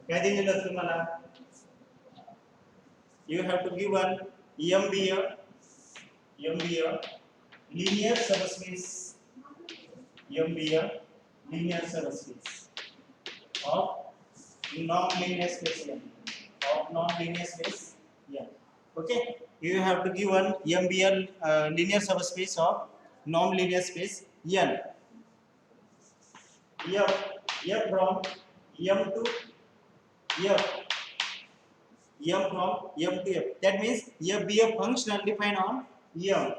काय दिलेलं तुम्हाला? You have to give one M be a linear subspace. M be a linear subspace of non-linear space M. Of non-linear space M. Okay. You have to give one M be a linear subspace of non-linear space N. F from M to F. M from M to F. That means F be a functional defined on M.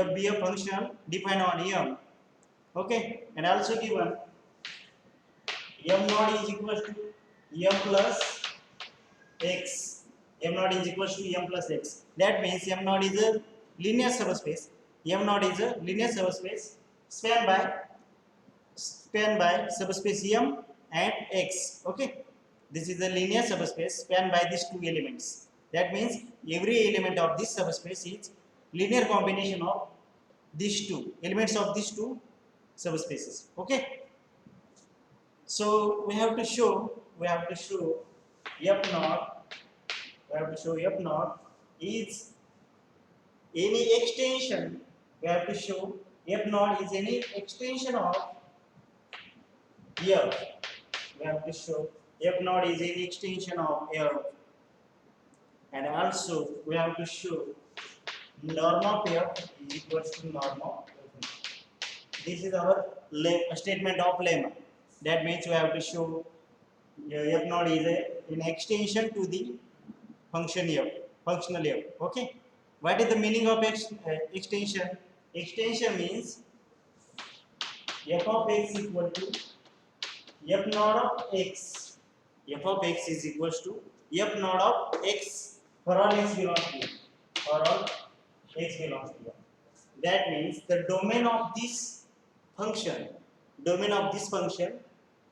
F be a functional defined on M. Okay, and also given M naught is equal to M plus X. M naught is equal to M plus X. That means M naught is a linear subspace. M naught is a linear subspace spanned by subspace M and X. Okay, this is a linear subspace spanned by these two elements. That means every element of this subspace is linear combination of these two elements of these two subspaces. Okay, so we have to show F naught. We have to show F naught is any extension. We have to show F naught is any extension of F. We have to show F naught is any extension of F, and also we have to show norm of F is equal to norm of F. This is our statement of lemma. That means we have to show F naught is an extension to the function F, functional F. Okay. What is the meaning of extension? Extension means F of x equal to F naught of x. F of x is equals to F naught of x for all x belongs to M. For all x belongs to M. That means the domain of this function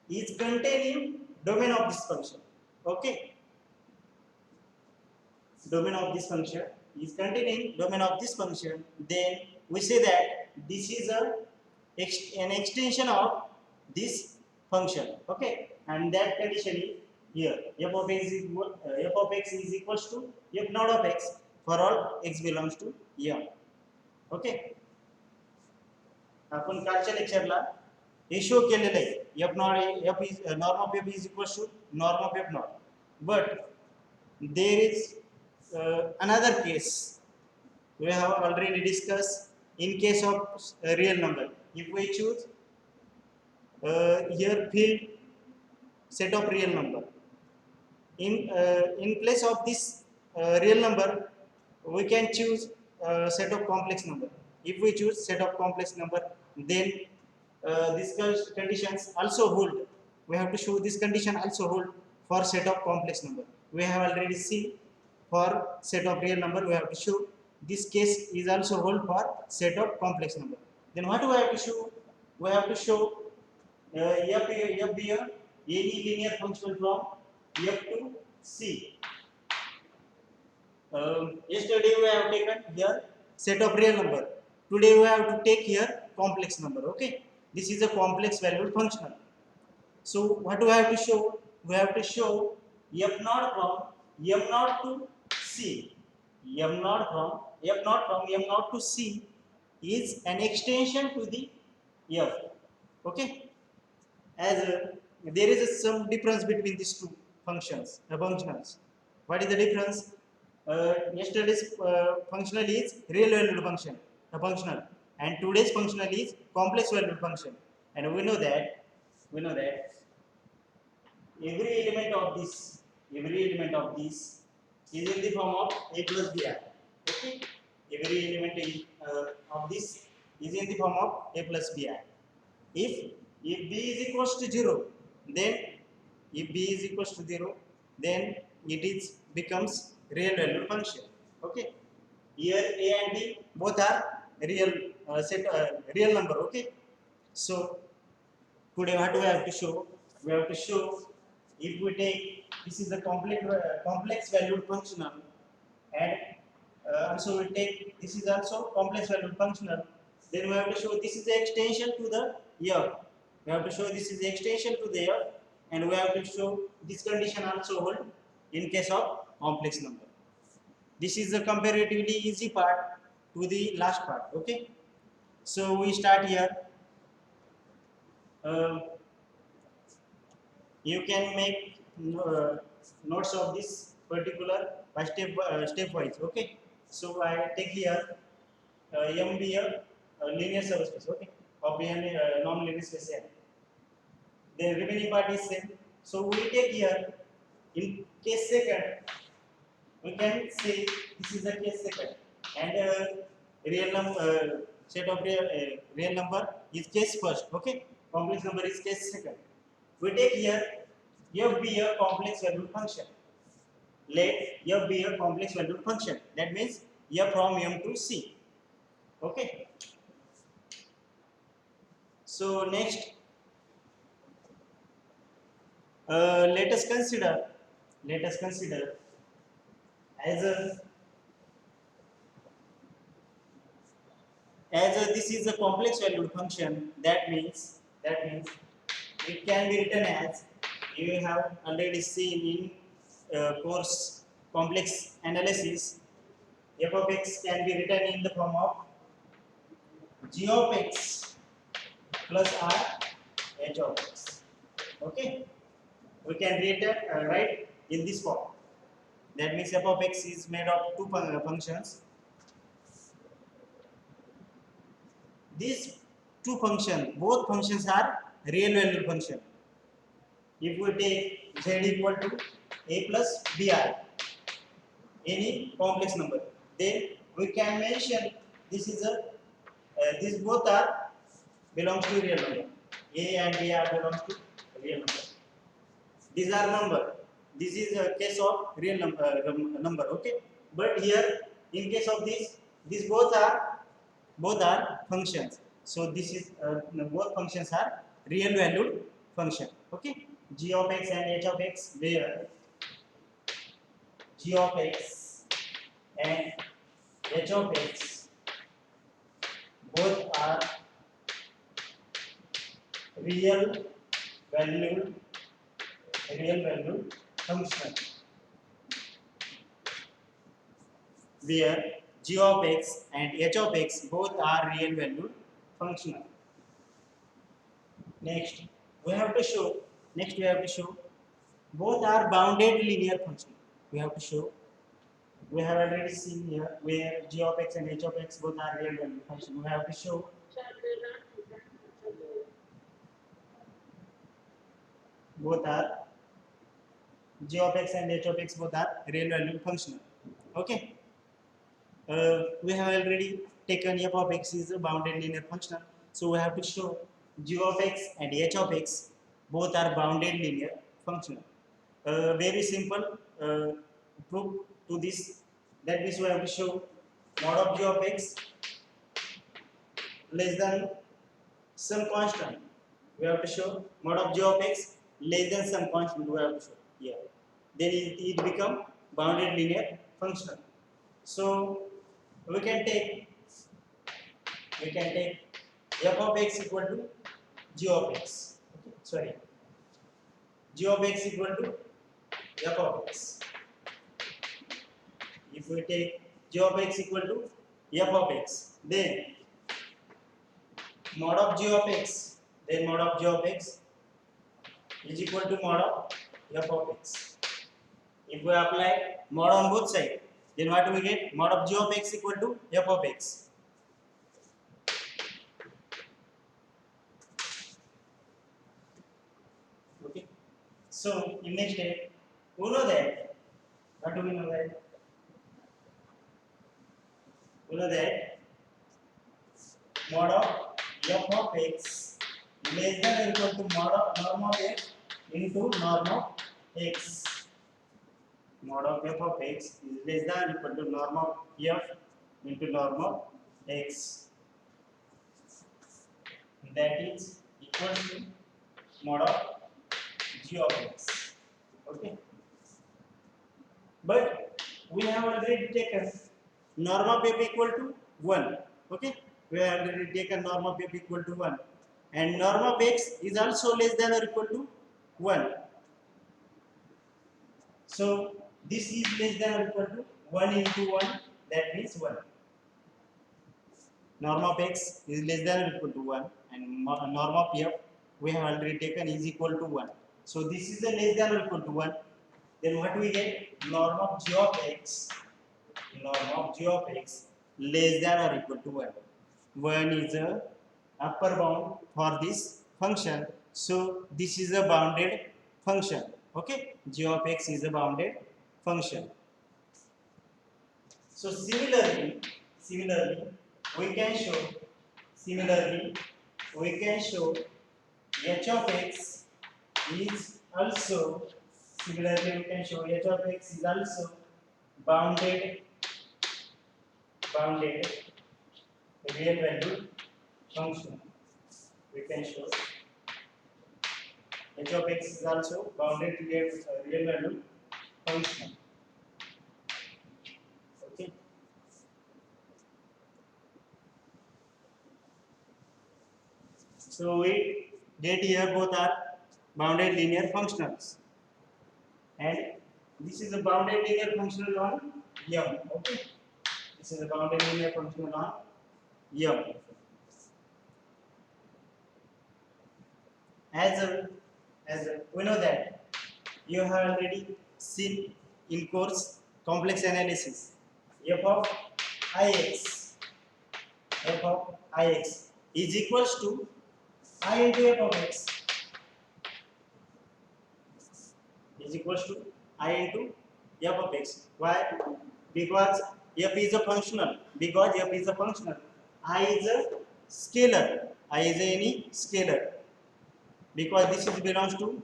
is containing domain of this function. Okay. Domain of this function is containing domain of this function. Then we say that this is an extension of this function. Okay, and that condition is here. F of x is equals to F naught of x for all x belongs to M. Okay, आपण कालच्या लेक्चरला हे show केलेलं आहे. F naught F is norm of F is equals to norm of F naught. But there is another case we have already discussed. In case of real number, if we choose here field set of real number, in place of this real number we can choose set of complex number. If we choose set of complex number, then these conditions also hold. We have to show this condition also hold for set of complex number. We have already seen for set of real number we have to show this case is also hold for set of complex number. Then what do we have to show? We have to show F be any linear function from F to C. Yesterday we have taken here set of real number. Today we have to take here complex number. Okay, this is a complex valued functional. So what do I have to show? We have to show F naught from M naught to C. M naught from M naught to C is an extension to the F. Okay, as there is some difference between these two functionals. What is the difference? Yesterday's functional is real valued function, a functional, and today's functional is complex valued function. And we know that every element of this is in the form of a plus bi. Okay, every element of this is in the form of a plus bi. If b is equals to 0, then then it is becomes real valued function. Okay, here a and b both are real real number. Okay, so today what do we have to show? We have to show if we take this is a complex valued functional, and also we take this is also complex valued functional, then we have to show this is the extension to the F. We have to show this is the extension to the F, and we have to show this condition also hold in case of complex number. This is a comparatively easy part to the last part. Okay, so we start here. uh, you can make notes of this particular by stepwise. Okay, so I take here m be a linear subspace, okay, of a non-linear space n. The remaining part is same. So we take here in case second, we can say this is a case second, and real number set of real number is case first. Okay, complex number is case second. We take here f be a complex valued function. Let f be a complex valued function. That means f from m to c. Okay. So next, let us consider. Let us consider as this is a complex valued function. That means it can be written as, you have already seen in course complex analysis, f of x can be written in the form of g of x plus r h of x. Okay, we can write in this form. That means f of x is made of two functions. These two functions, both functions are real valued function. If we take z equal to a plus br, any complex number, then we can mention this is a these both are belongs to real number. A and b are belongs to real number. These are number. This is a case of real number. Okay, but here in case of this, these both are functions. So this is both functions are real valued function. Okay, g of x and h of x, where g of x and h of x both are real valued function, where g of x and h of x both are real valued functional. Next we have to show both are bounded linear function. We have to show, we have already seen here where g of x and h of x both are real valued function. We have to show both are g of x and h of x both are real valued functional. Okay, we have already taken f of x is a bounded linear functional, so we have to show g of x and h of x both are bounded linear functional. Very simple proof to this. That means we have to show mod of g of x less than some constant. We have to show mod of g of x less than some constant. We have to show here. Then it become bounded linear function. So we can take f of x equal to g of x. Okay, sorry, g of x equal to f of x. If we take g of x equal to f of x, then mod of g of x, is equal to mod of f of x. If we apply mod on both sides, then what do we get? Mod of g of x equal to f of x. Okay. So in next step, we know that. What do we know that? We know that mod of f of x less than or equal to mod of norm of x into norm of x. Mod of f of x is less than or equal to norm of f into norm of x. That is equal to mod of g of x. Okay. But we have already taken norm of f equal to 1. Okay. We have already taken norm of f equal to 1. And norm of x is also less than or equal to 1. So this is less than or equal to 1 into 1, that means 1. Norm of x is less than or equal to 1 and norm of f we have already taken is equal to 1. So this is a less than or equal to 1. Then what we get? Norm of g of x, norm of g of x less than or equal to 1. 1 is a upper bound for this function. So this is a bounded function. Okay, g of x is a bounded function. So similarly, we can show h of x is also bounded real value function. We can show h of x is also bounded real value function. Okay. So we get here both are bounded linear functionals, and this is a bounded linear functional on M. Okay, this is a bounded linear functional on M. As we know that you have already seen in course complex analysis, f of ix is equals to I into f of x is equals to I into f of x. Why? Because f is a functional. I is a scalar. I is any scalar. Because this is belongs to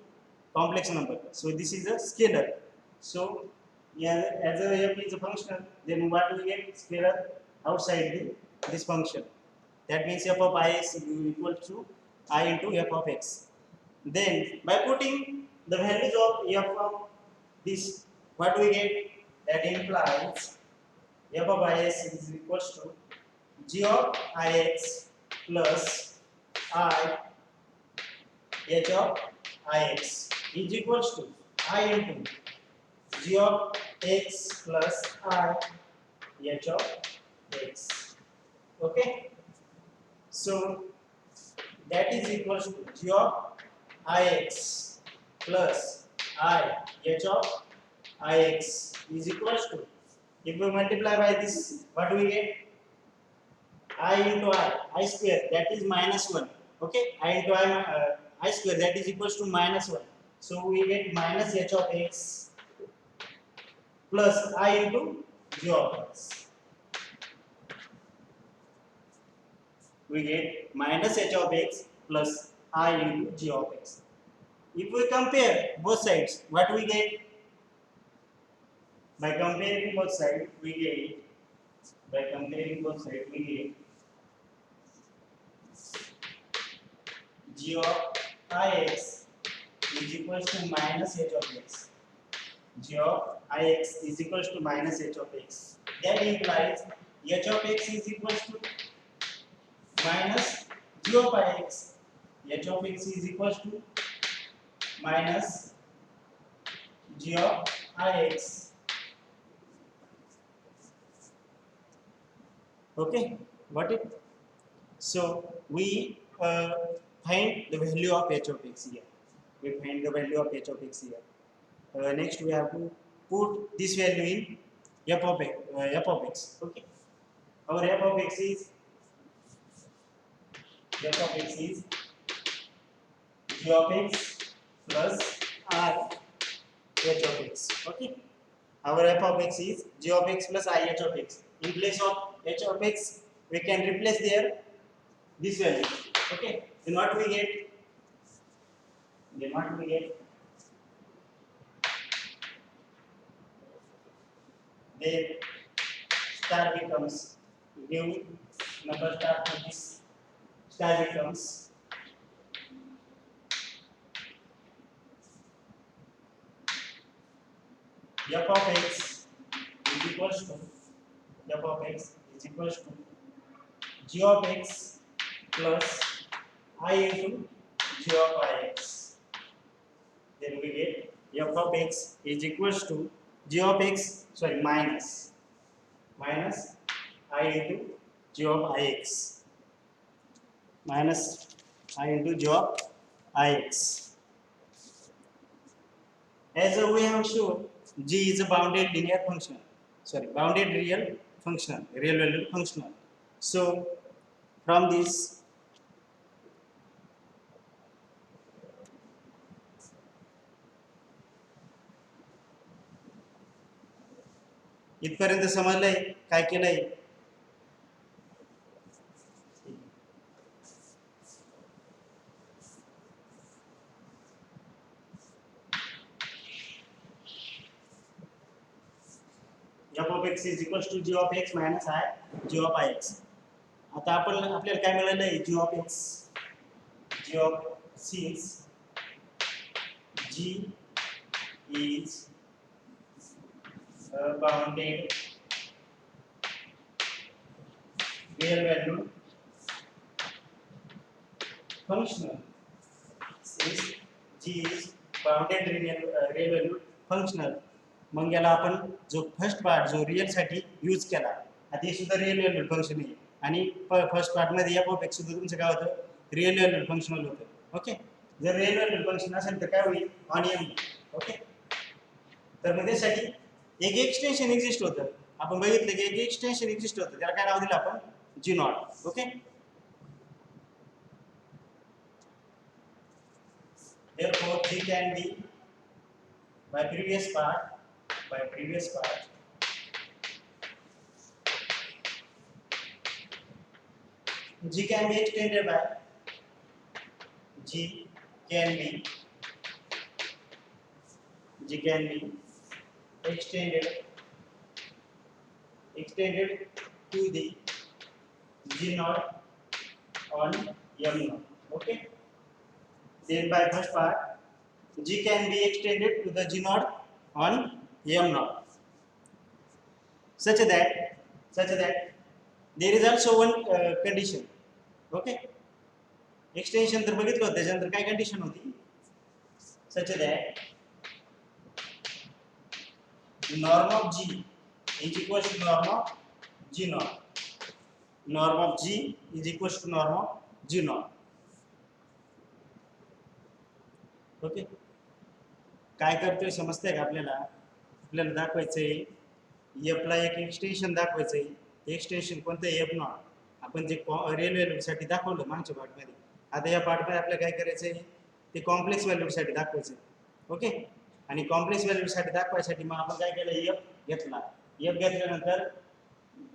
complex number. So this is a scalar. So yeah, as a f is a functional, then what we get? Scalar outside this function. That means f of I is equal to I into f of x. Then by putting the values of f of this, what we get? That implies f of ix is equals to g of ix plus I h of ix is equals to I into g of x plus I h of x. Okay, so that is equals to g of ix plus I h of ix is equals to, if we multiply by this, what we get? I into I square, that is minus 1. Okay, I into I square, that is equals to minus 1. So we get minus h of x plus I into g of x. We get minus h of x plus I into g of x. If we compare both sides, what we get? By comparing both sides, we get g of ix is equals to minus h of x. G of ix is equals to minus h of x. That implies h of x is equals to minus g of ix. H of x is equals to minus g of ix. Okay, got it? So we find the value of h of x here. Next, we have to put this value in f of x. Okay, our f of x is g of x plus I h of x. Okay, our f of x is g of x plus I h of x. In place of h of x, we can replace there this value. Okay, then what we get? Then star becomes new number star to this star becomes f of x is equals to g of x plus I into g of ix. Then we get f of x is equals to g of x, sorry, minus I into g of ix, minus I into g of ix. As we have shown, g is a bounded linear function, sorry, bounded real functional, real valued functional. So from this, इथपर्यंत समजलंय काय केलंय? f of x is equals to g of x minus I g of ix. आता आपल्याला काय मिळालं आहे? g of x, g of since g is a bounded real valued functional, since g is bounded real valued functional, मग याला आपण जो first part जो real साठी यूज केला, आता हे सुद्धा रिअल व्हॅल्यूड फंक्शन आहे आणि फर्स्ट पार्ट मध्ये f of x सुद्धा तुमचं काय होतं? रिअल व्हॅल्यूड फंक्शनल होतं. ओके, जर रिअल व्हॅल्यूड फंक्शन असेल तर काय होईल? On M. ओके, तर मग त्यासाठी एक एक्सटेन्शन एक्झिस्ट होतं. आपण बघितलं की एक एक्सटेन्शन एक्झिस्ट होतं, त्याला काय नाव दिलं आपण? G naught. Okay, therefore g can be by previous part g can be extended by g can be extended to the g naught on m naught. Okay, then by first part g can be extended to the g naught on m naught such that there is also one condition. Okay, extension तर बघितलं होतं, त्याच्यानंतर काय condition होती? such that norm of g is equals to norm of g naught. Norm of g is equals to norm of g naught. Okay, काय करतोय समजतंय का आपल्याला? आपल्याला दाखवायचंय f ला एक एक्सटेन्शन दाखवायचंय. एक्सटेन्शन कोणतं? f not. आपण जे रिअल व्हॅल्यू साठी दाखवलं मागच्या पार्ट मध्ये, आता या पार्ट मध्ये आपल्याला काय करायचंय? ते कॉम्प्लेक्स व्हॅल्यू साठी दाखवायचंय. ओके, आणि कॉम्प्लेक्स व्हॅल्यू साठी दाखवायसाठी मग आपण काय केलं? f घेतला. f घेतल्यानंतर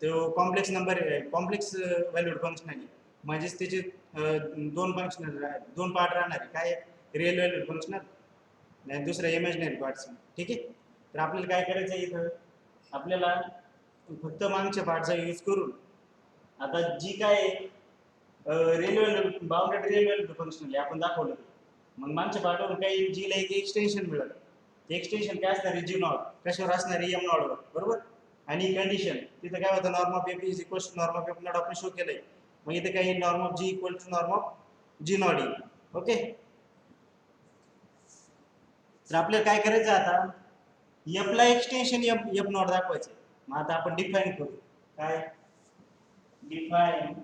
तो complex number, complex valued function आहे, म्हणजेच त्याचे दोन पार्ट राहणार आहे. काय? रिअल व्हॅल्यूड फंक्शनल आणि दुसरा इमॅजिनरी पार्ट्स. ठीक आहे, तर आपल्याला काय करायचं आहे? इथं आपल्याला फक्त मागच्या पार्टचा यूज करून आता जी काय real value bounded real valued functional आपण दाखवलं, मग मागच्या पार्टवरून काही जी ला एक एक्सटेन्शन मिळालं. ते एक्सटेन्शन काय असणार? G naught. कशावर असणार? एम नॉट वर. बरोबर, आणि कंडिशन तिथे काय होतं? Norm of f is equals to norm of f naught आपण शो केलंय. मग इथे काही norm of g equal to norm of g naught येईल. ओके, तर आपल्याला काय करायचं आता? एफ ला एक्सटेन्शन एफ नॉट दाखवायचं. मग आता आपण डिफाइन करू. काय? Define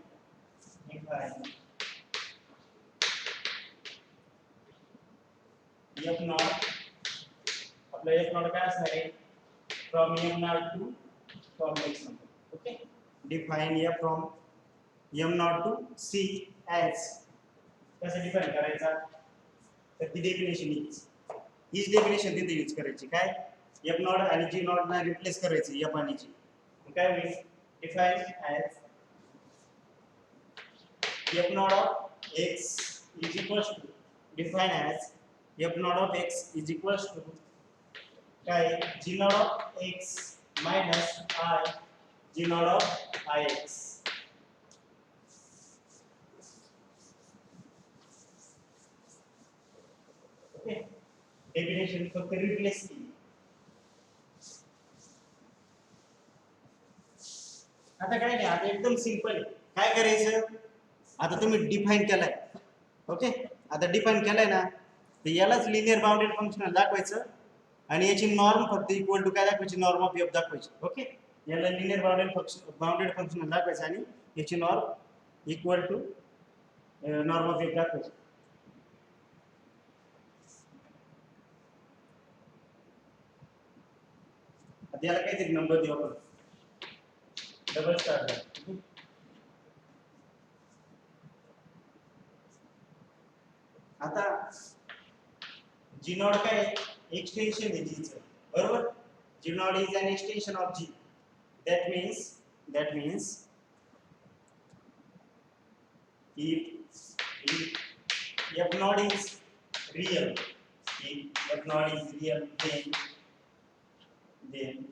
f naught. आपला एफ नॉट काय असणार आहे? From M naught to complex number. Okay, define f from M naught to C as. कसं डिफाइन करायचा? तर ती डेफिनेशन हीच डेफिनेशन तिथे यूज करायची. काय? एफ नॉट आणि जी नॉट ना रिप्लेस करायचं एफ आणि जी. काय होईल? Define as F naught of x is equals to, define as F naught of x is equals to काय? G naught of x minus I ji naught of I x. Okay, definition फक्त replace केली. आता काय नाही, आता एकदम simple आहे. काय करायचं? आता तुम्ही डिफाइन केलाय. ओके, आता डिफाइन केलाय ना, तर यालाच लिनियर बाउंडेड फंक्शनल दाखवायचं आणि याची नॉर्म फक्त इक्वल टू काय दाखवायची, नॉर्म ऑफ एफ दाखवायची. ओके, याला लिनियर बाउंडेड फंक्शन दाखवायचं आणि याची norm equal to norm of f दाखवायची. आता याला काहीतरी नंबर देऊ आपण, डबल स्टार. आता जी नॉट काय एक्सटेंशन आहे जीचं, बरोबर. G naught is an extension of g. that means if f naught is real, if f naught is real, then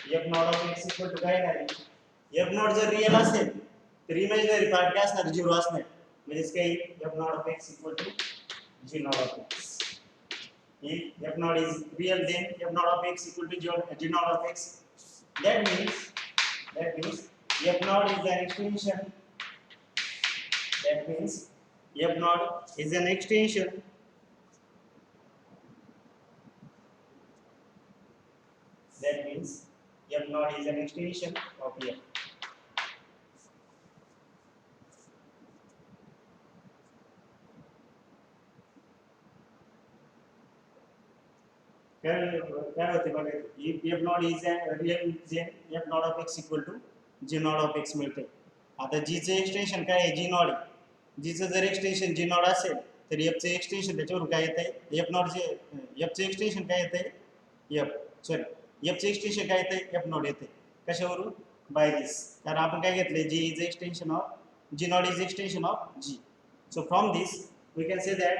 f naught of x equal to काय आहे, f naught जर real असेल तर imaginary part काय असणार, 0 असणार. म्हणजे काय, f naught of x equal to g naught of x. If f naught is real, then f naught of x equal to g naught of x. That means f naught is an extension. That means f naught is an extension. That means f naught is an extension of f. काय होते बघा, if f naught is a real, then f naught of x equal to g naught of x मिळते. आता g चे extension काय आहे, g naught. g चं जर एक्सटेंशन g naught असेल तर f चे एक्सटेंशन त्याच्यावरून काय येते, f naught चे f चे एक्सटेंशन काय येते, f चे एक्सटेंशन काय येते, f naught येते. कशावरून, बाय दिस. कारण आपण काय घेतले, g is extension of g naught is extension of g. So from this we can say that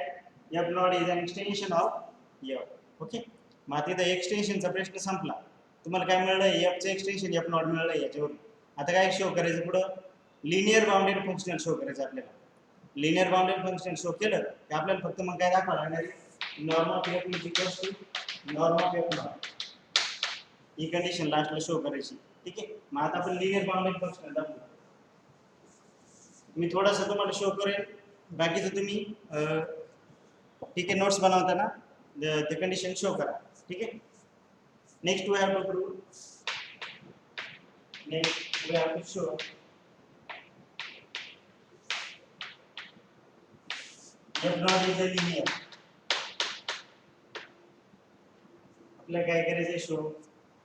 f naught is an extension of f. Okay, मग आता इथं एक्सटेंशनचा प्रश्न संपला. तुम्हाला काय मिळलं, f चे एक्सटेंशन f नॉट मिळलं याच्यावरून. आता काय शो करायचं, पुढं लिनियर बाउंडेड फंक्शनल शो करायचं आपल्याला. लिनियर बाउंडेड फंक्शनल शो केलं की आपल्याला फक्त मग काय दाखवावं लागणार आहे, norm of f is equals to norm of f naught. ही कंडिशन लास्टला शो करायची. ठीक आहे, मग आता आपण लिनियर बाउंडेड फंक्शनल दाखवू. मी थोडंसं तुम्हाला शो करेन, बाकीचं तुम्ही ठीक आहे नोट्स बनवताना the condition show करा. ठीक है, next we have to prove, next we have to show f naught is a linear. आपल्याला काय करायचं, show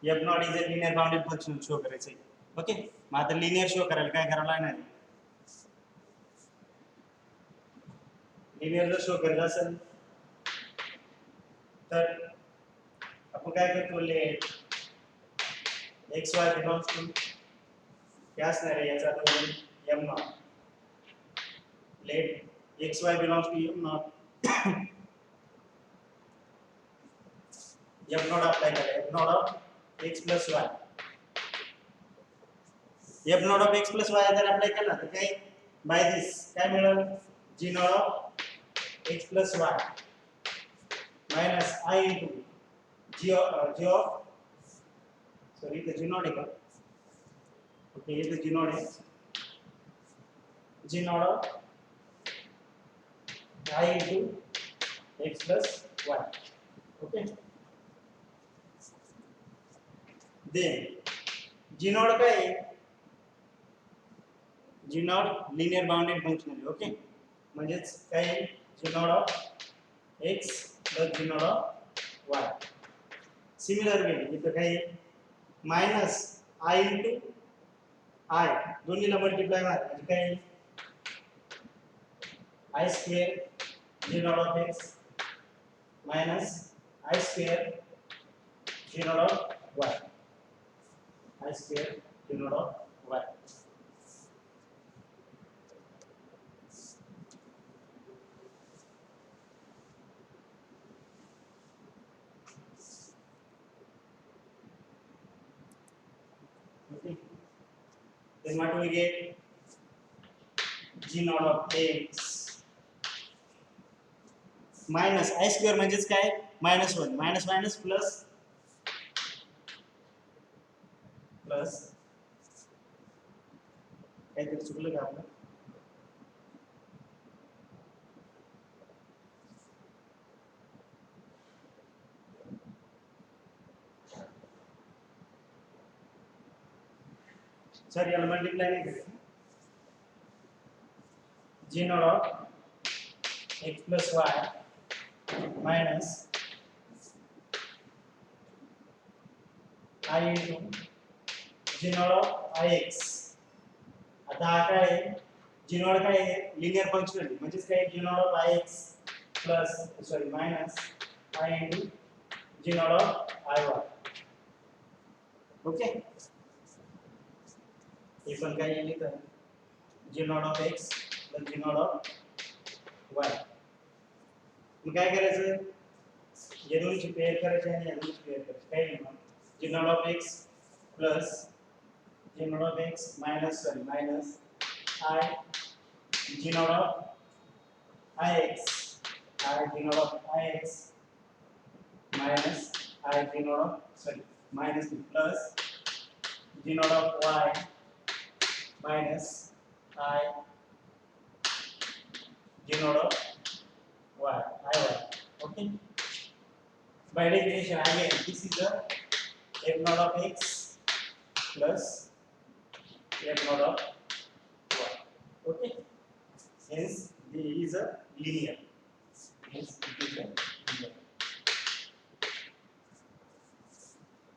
f naught is a linear bounded function show करायचं. ओके, मग आता लिनियर शो करायला काय करावं लागणार, लिनियर जर शो करायचं असेल तर आपण काय करतो, let x y belongs to काय असणार आहे याचा अर्थ m naught. Let x y belongs to m naught. M naught apply करा, f naught of x plus y. F naught of x plus y जर अप्लाय केला तर काय, बाय दिस काय मिळेल, g naught of x plus y minus i into g of sorry इथे g naught आहे का, ओके इथे जी नॉट आहे, g naught of i into x plus y. Okay, then g naught काय आहे, g naught linear bounded function आहे. Okay, म्हणजेच काय, g naught of x plus g naught of y. Similar way इथं काय, minus i into i दोन्हीला multiply मार, म्हणजे काय, i square g naught of x minus i square g naught of y, i square g naught of y. Okay, then what do we get, g naught of x minus i square म्हणजेच काय, minus 1 minus minus plus plus, काहीतरी चुकलं का आपलं, sir ये multiply नहीं करेगा g naught of x plus y minus I into g naught of ix आता हा काय आहे g नॉट काय आहे लिनियर फंक्शन आहे म्हणजे काय g naught of ix plus sorry minus I into g naught of iy okay हे पण काय लिहित आहे g naught of x plus g naught of y मग काय करायचं या दोनची पेअर करायची आणि या दोनची पेअर करायची काय लिहिणार g naught of x plus g naught of x minus sorry minus I g naught of ix I g naught of ix minus I g naught of sorry minus plus g naught of y minus I g naught of y iy okay by definition again this is a f naught of x plus f naught of y okay hence this is a linear hence it is a linear.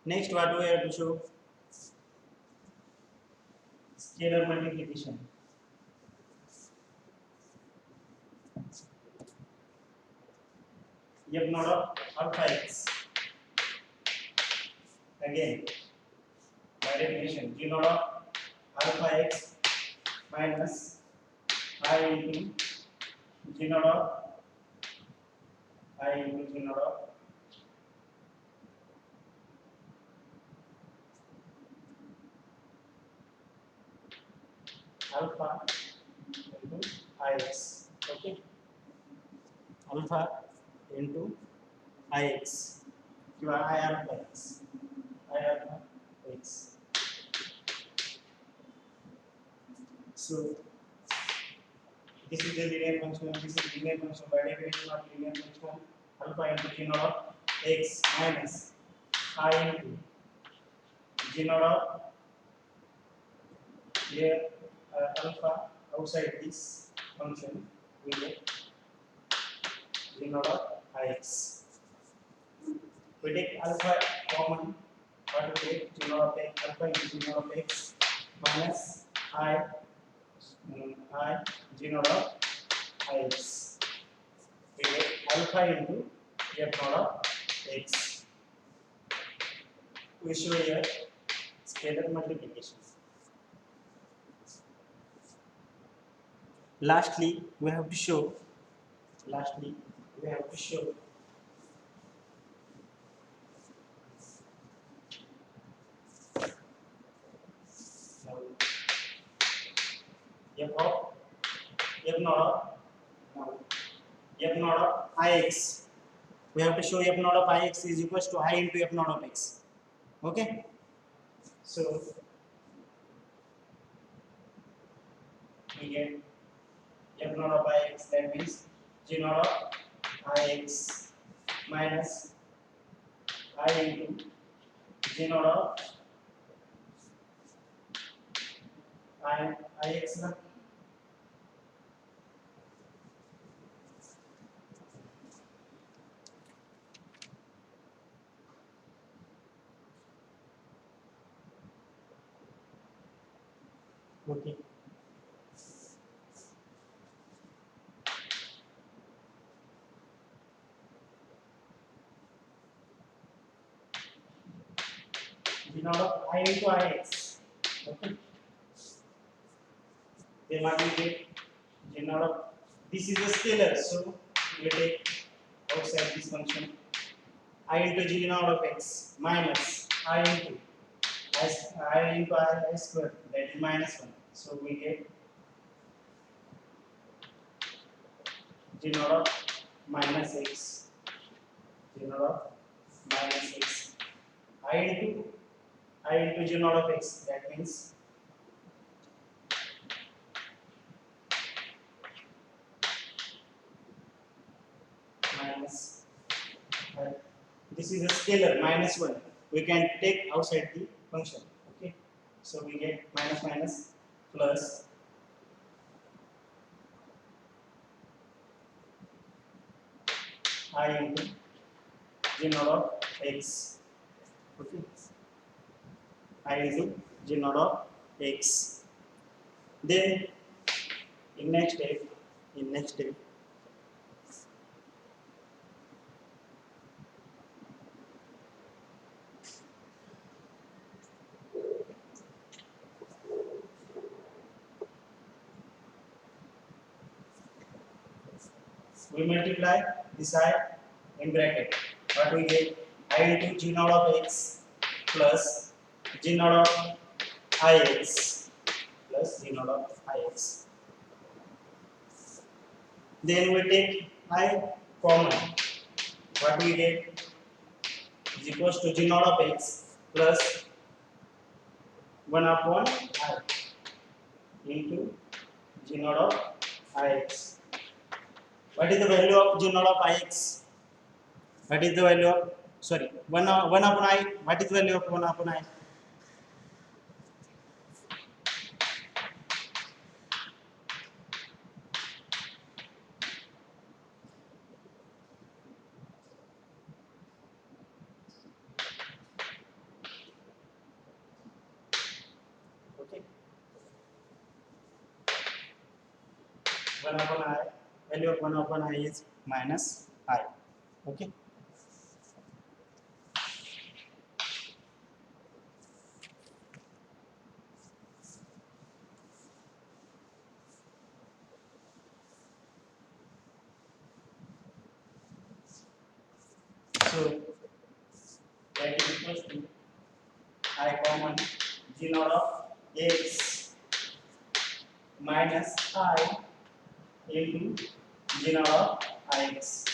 Next, what we have to show? Scalar multiplication. F naught of alpha x. Again, by definition, g naught of alpha x minus I into g naught of I into g naught of alpha into ix okay alpha into ix किंवा I alpha x so this is the linear function this is linear function by definition of linear function alpha into g naught of x minus I into g naught of here alpha outside this function we get g naught of ix. We take alpha common, what we get g naught of x alpha into g naught of x minus I g naught of ix. We get alpha into f naught of x. We show here scalar multiplication. Lastly, we have to show f naught of ix. We have to show f naught of ix is equals to I into f naught of x. Okay, so we get f naught of ix, that means g naught of ix minus I into g naught of ix na okay g naught of I into ix okay then what we get g naught of this is a scalar so we take outside this function I into g naught of x minus I into I square that is minus 1 so we get g naught of minus x g naught of minus x I into g naught of x that means minus this is a scalar minus 1 we can take outside the function okay So we get minus minus plus I into g naught of x. Okay, I into g naught of x. Then in next step we multiply this side in bracket. What we get? I into g naught of x plus g naught of ix plus g naught of ix. Then we take I common. What we get is equals to g naught of x plus 1 upon I into g naught of ix. What is the value of g naught of ix? What is the value of, sorry, 1 upon I? What is the value of 1 upon I? Okay, 1 upon I, value of 1 upon I is minus I. Okay, so that is equals to I common g naught of x minus I into g naught of ix,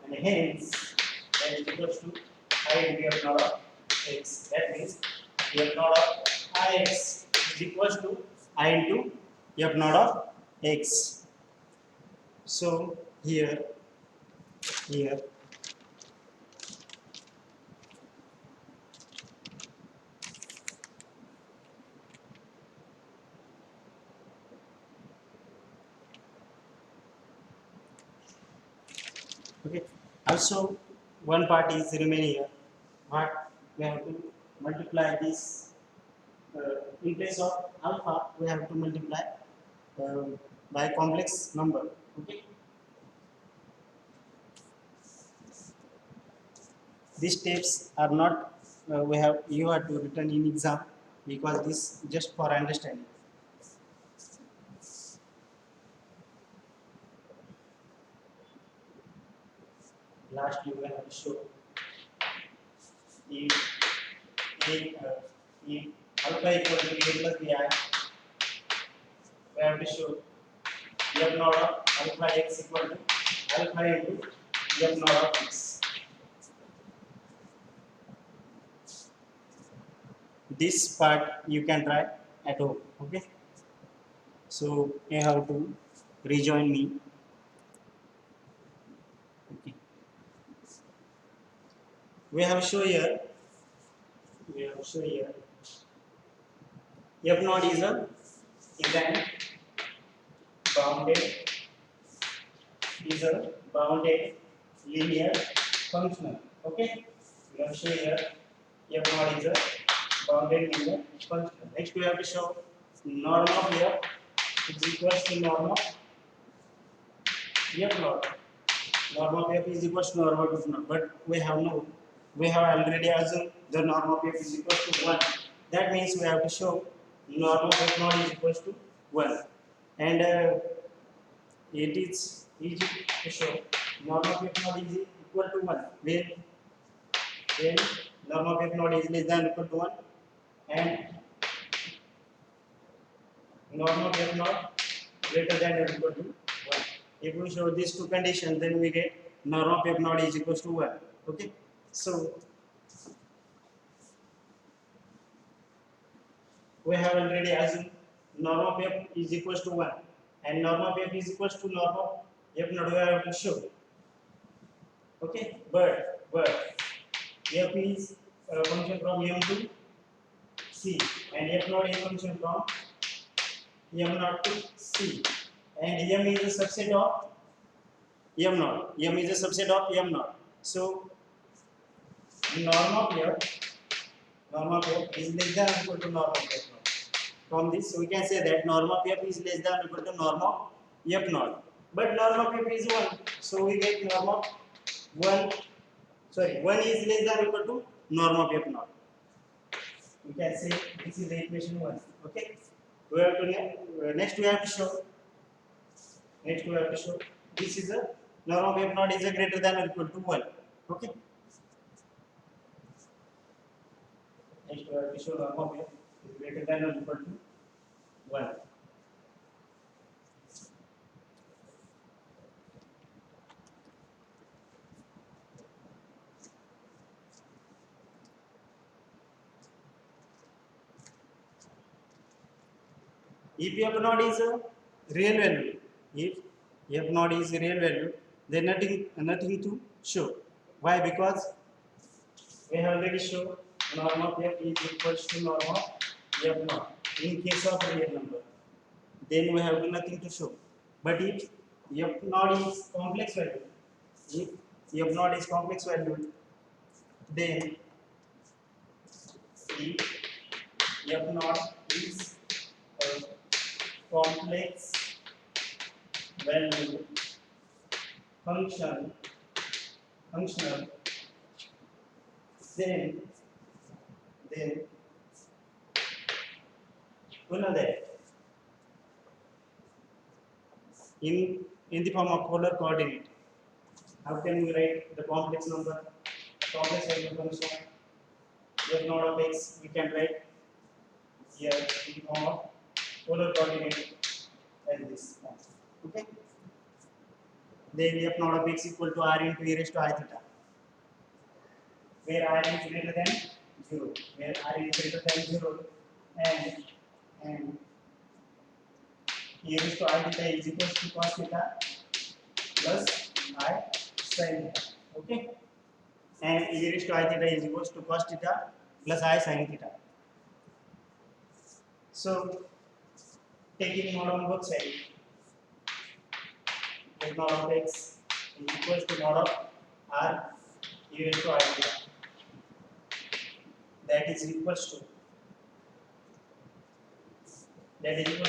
and hence that is equals to I into f naught of x. That means f naught of ix is equals to I into f naught of x. So here okay. Also one part is remaining here. What we have to multiply this in place of alpha we have to multiply by complex number. Okay, these steps are not we have you have to written in exam because this just for understanding. Last you will have to show if if alpha equal to a plus bi, we have to show f naught of alpha x equal to alpha into f naught of x. This part you can try at home. Okay, so you have to rejoin me. Okay, we have show here f naught is an bounded bounded linear function. Okay, we have show here f naught is a bounded linear function. Next we have to show norm of f is equals to norm of f naught. Norm of f is equals to norm of f naught, but we have already assumed the norm of f is equals to 1. That means we have to show norm of f naught is equals to 1, and it is easy to show norm of f naught is equal to 1 when norm of f naught is less than or equal to 1 and norm of f naught greater than or equal to 1. If we show these two conditions, then we get norm of f naught is equals to 1. Okay, so we have already assumed norm of f is equals to 1 and norm of f is equals to norm of f naught we have to show. Okay, but f is a function from m to C, and f naught is function from m naught to C, and m is a subset of m naught. M is a subset of m naught. So norm of f is less than or equal to norm of f naught. From this, we can say that norm of f is less than or equal to norm of f naught. But norm of f is 1, so we get norm of 1. Sorry, 1 is less than or equal to norm of f naught. We can say this is the equation 1. Okay. We have to next we have to show. This is a norm of f naught is a greater than or equal to 1. Okay. Next we have to show norm of f is greater than or equal to 1. If f naught is a real value, if f naught is a real value, then nothing to show. Why? Because we have already shown norm of f is equals to norm of f naught in case of real number. Then we have nothing to show. But if f naught is complex value, if f naught is complex value, then if f naught is a complex value functional, then we know that in the form of polar coordinate, how can we write the complex value function f naught of x? We can write here in the form of polar coordinate as this. Okay. Then f naught of x equal to r into e raised to I theta, where r is greater than 0, and e raised to I theta is equal to cos theta plus I sin theta. Okay, and e raised to I theta is equal to cos theta plus I sin theta. So taking mod on both sides, f naught of x is equal to mod of r e raised to I theta. That is equal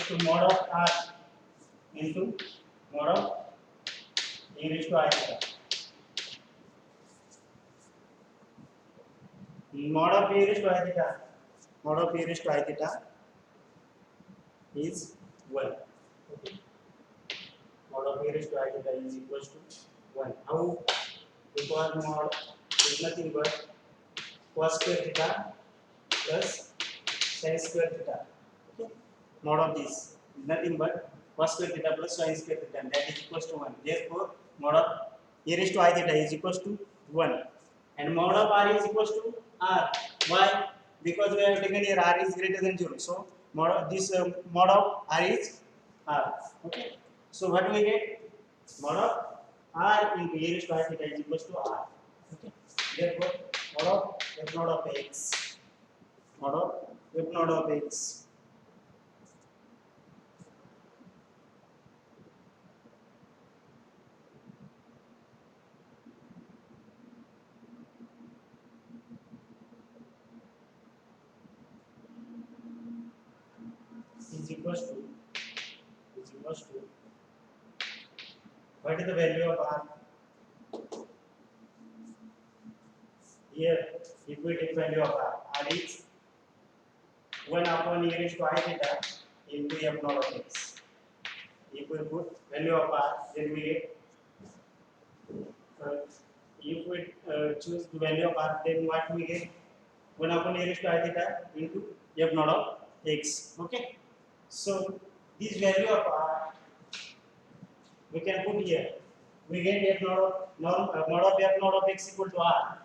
to mod of r into mod of e raised to I theta. Mod of e raised to I theta is 1. Okay. Mod of e raised to I theta is equal to 1. How? Because mod is nothing but cos square theta plus sin square theta. Okay. Mod of this is nothing but cos square theta plus sin square theta, and that is equal to 1. Therefore, mod of e raised to I theta is equal to 1, and mod of r is equal to r. Why? Because we have taken here r is greater than 0. So mod of this mod of r is r. Okay. So what do we get? Mod of r into e raised to I theta is equal to r. Okay. Therefore, mod of f naught of x is equals to what is the value of r? Here, if we take value of r is 1 upon e raised to I theta into f naught of x. If we put value of r, then we get if we choose the value of r, then what we get? 1 upon e raised to I theta into f naught of x. Okay. So this value of r we can put here. We get f naught of mod of f naught of x equal to r,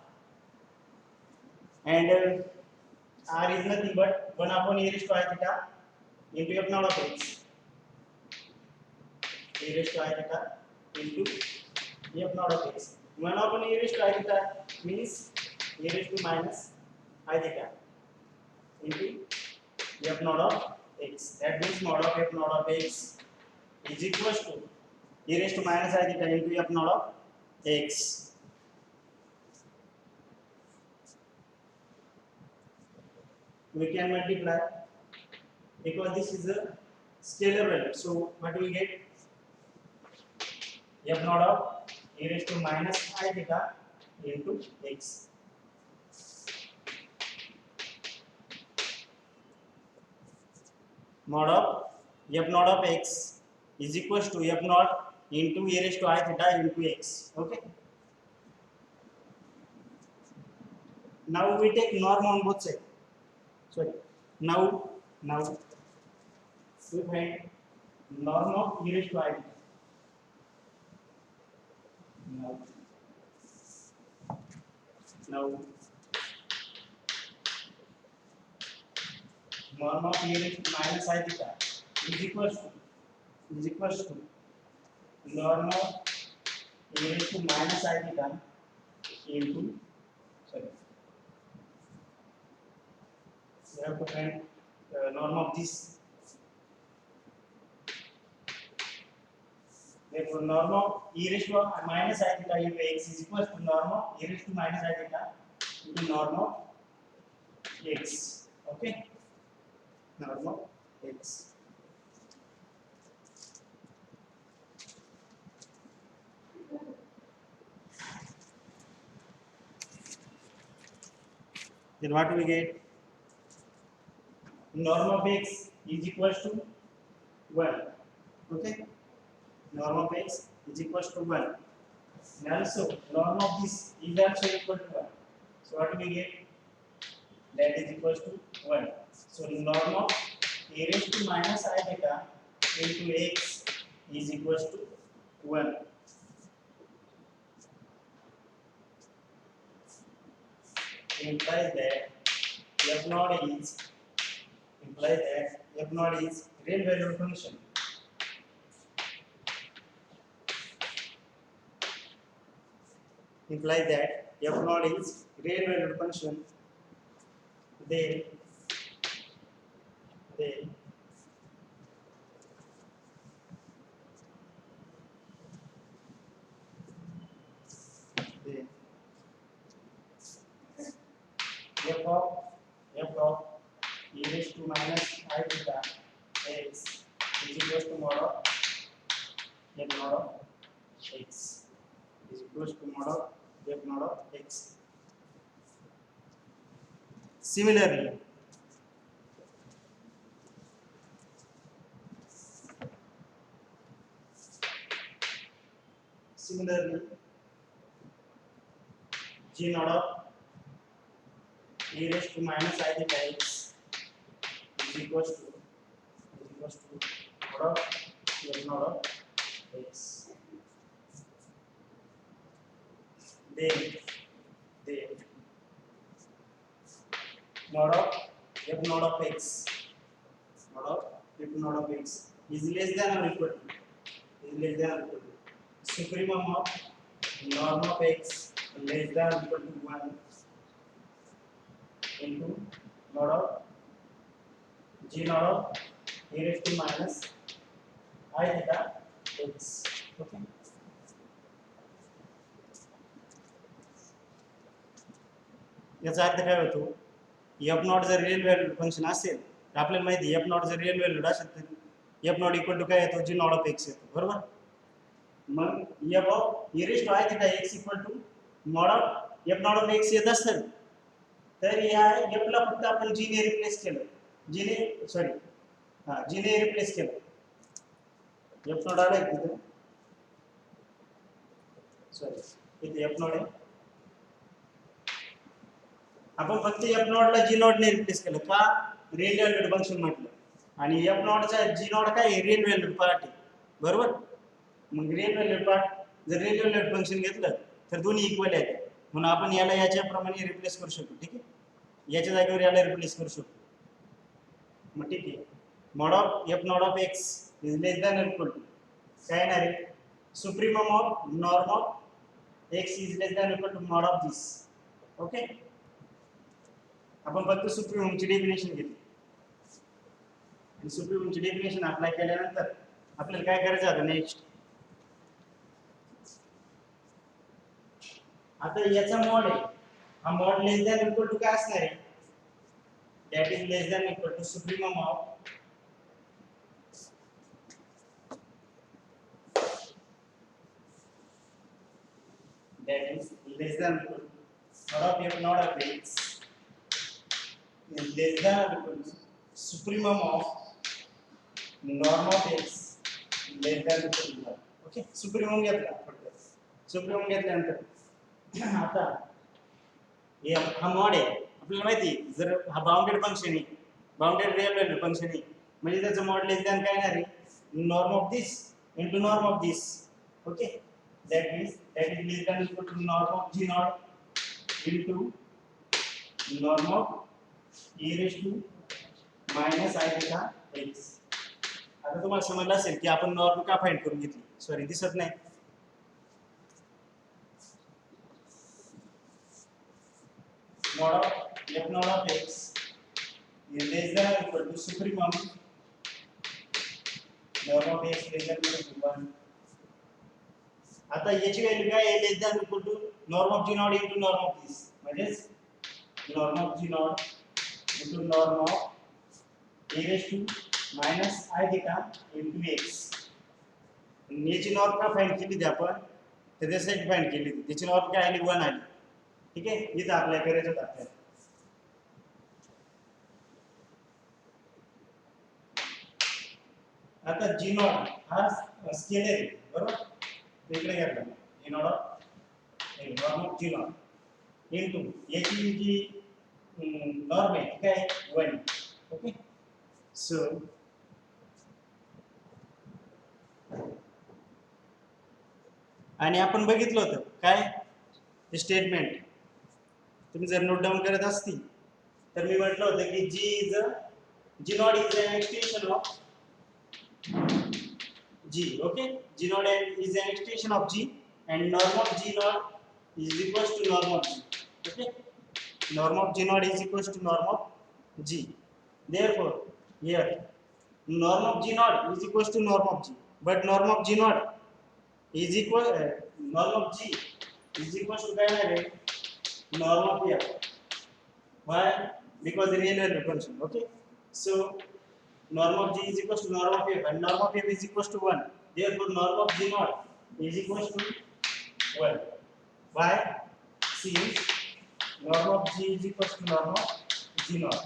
and r is nothing but 1 upon e raised to I theta into f naught of x. E raised to I theta into f naught of x. 1 upon e raised to I theta means e raised to minus I theta. into f naught of x. That means mod of f naught of x is equals to e raised to minus I theta into f naught of x. We can multiply because this is a scalar value. So what we get? F naught of e raised to minus I theta into x. Mod of f naught of x is equals to f naught into e raised to I theta into x. Okay. Now we take norm on both sides. Sorry. Now we find norm of e raised to I theta. Now norm of e raised to minus I theta is equals to norm of e raised to minus I theta into, sorry, we have to find norm of this. Therefore, norm of e raised to minus I theta into x is equals to norm of e raised to minus I theta into norm of x. Okay, norm of x. Then what do we get? Norm of x is equals to 1. Okay, norm of x is equals to 1. And also norm of this is also equal to 1. So what do we get? That is equals to 1. So norm of e raised to minus I theta into x is equals to 1. Implies that f naught is real valued function. Implies that f naught is real valued function. Then f of e raised to minus I theta x is equals to mod of f naught of x is equals to mod of f naught of x. Similarly, g naught of e raised to minus I theta x is equals to mod of f naught of x. Then mod of f naught of x is less than or equal to supremum of norm of x less than or equal to 1 into mod of g naught of e raised to minus I theta x. Okay. याचा अर्थ काय होतो? f not जर real valued function असेल तर आपल्याला माहिती आहे f not जर रिअल व्हॅल्यूड असेल तर f नॉट इक्वल टू काय येतो? g नॉट ऑफ x येतो, बरोबर? मग f of e raise to I theta x equal to mod of f naught of x येत असेल तर या f ला फक्त आपण g ने रिप्लेस केलं, g ने रिप्लेस केलं. f नॉट आला इथे, सॉरी इथे f नॉट आहे. आपण फक्त f नॉट ला g नॉट ने रिप्लेस केलं का? रिअल व्हॅल्यूड फंक्शन म्हटलं आणि f नॉट चा g नॉट काय आहे? रिअल व्हॅल्यूड पार्ट आहे, बरोबर? मग रिअल व्हॅल्यूड पार्ट जर रिअल व्हॅल्यूड फंक्शन घेतलं तर दोन्ही इक्वल आहेत म्हणून आपण याला याच्या प्रमाणे रिप्लेस करू शकतो. ठीक आहे, याच्या जागेवर याला रिप्लेस करू शकतो. मग ठीक आहे, mod of f naught of x is less than or equal to काय येणार आहे? Supremum of norm of x is less than or equal to mod of this. Okay, आपण फक्त सुप्रीममची डेफिनेशन घेतली आणि सुप्रीममची डेफिनेशन अप्लाय केल्यानंतर आपल्याला काय करायचं आता नेक्स्ट. आता याचा मॉड आहे, हा mod less than equal to काय असणार आहे, that is less than equal to supremum of that is less than equal to not of f not of x is less than or equal to supremum of norm of x less than equal to 1. Okay, supremum घेतला फक्त. Supremum घेतल्यानंतर आता हे हा mod आहे, आपल्याला माहिती आहे जर हा बाउंडेड फंक्शन आहे, बाउंडेड रियल व्हॅल्यू फंक्शन आहे, म्हणजे त्याचं मॉड लेस दॅन काय येणार आहे, norm of this into norm of this. Okay, that means that is less than equal to norm of g naught into norm of e raised to minus I theta x. आता तुम्हाला समजलं असेल की आपण norm का find करून घेतली, sorry दिसत नाही. mod of f naught of x is less than or equal to supremum norm of x less than or equal to 1. आता याची व्हॅल्यू काय आहे, less than equal to norm of g naught into norm of this, म्हणजे norm of g naught into norm of e raise to minus I theta into x. याची norm का find केली ती आपण, त्याच्यासाठी फाइंड केली ती, त्याची नॉर्म काय आली 1 आली. ठीक आहे, इथं अप्लाय करायचं होतं आपल्याला. आता जी नॉट हा स्केलर आहे बरोबर, इकडे घेतला a naught of norm of g naught into याची जी नॉर्म आहे काय 1. ओके, सो आणि आपण बघितलं होतं काय स्टेटमेंट, तुम्ही जर नोट डाउन करत असतील तर मी म्हटलं होतं की g naught is an extension of g. Okay, g naught is an extension of g and norm of g naught is equals to norm of g. Okay, norm of g naught is equals to norm of g. Therefore here norm of g naught is equals to norm of g, but norm of g naught is equal norm of g is equals to काय आहे norm of f. Why? Because the real value function. Okay, so norm of g is equals to norm of f and norm of f is equals to 1. Therefore norm of g naught is equals to 1. Why? Since norm of g is equals to norm of g naught,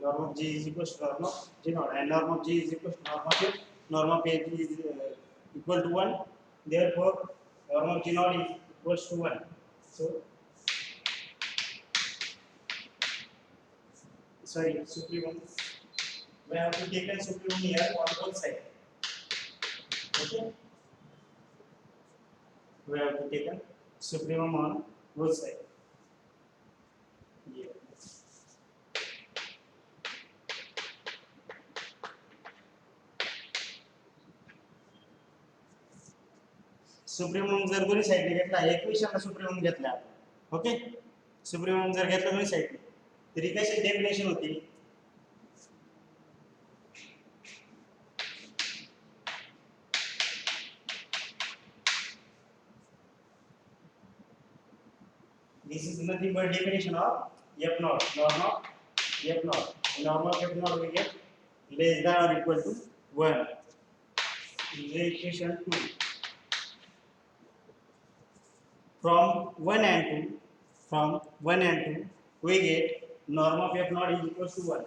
norm of g is equals to norm of g naught and norm of g is equals to norm of f, norm of f is equal to 1. Therefore norm of g naught is equals to 1. So sorry, supremum, we have to take a supremum here on both sides. Okay, we have to take a supremum on both sides. Yeah. Supremum जर दोन्ही साइडने घेतला, इक्वेशनला supremum घेतला. Okay, supremum जर घेतला दोन्ही साइडने तरी कशी definition होती, this is nothing but definition of f naught, norm of f naught, norm of f naught we get less than or equal to 1. Equation 2. From 1 and 2 we get norm of f naught is equals to 1.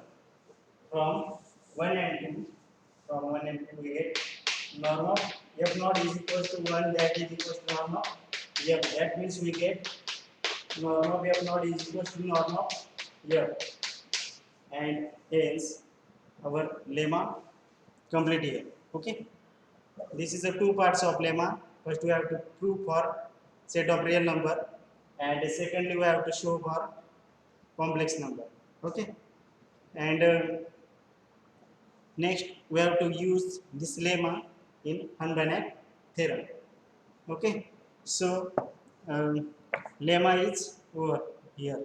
From 1 and 2 we get norm of f naught is equals to 1, that is equals to norm of f. That means we get norm of f naught is equals to norm of f, and hence our lemma complete here. Okay, this is the two parts of lemma. First we have to prove for set of real number, and secondly we have to show for complex number. Okay, and next we have to use this lemma in Hahn-Banach theorem. Okay, so lemma is over here.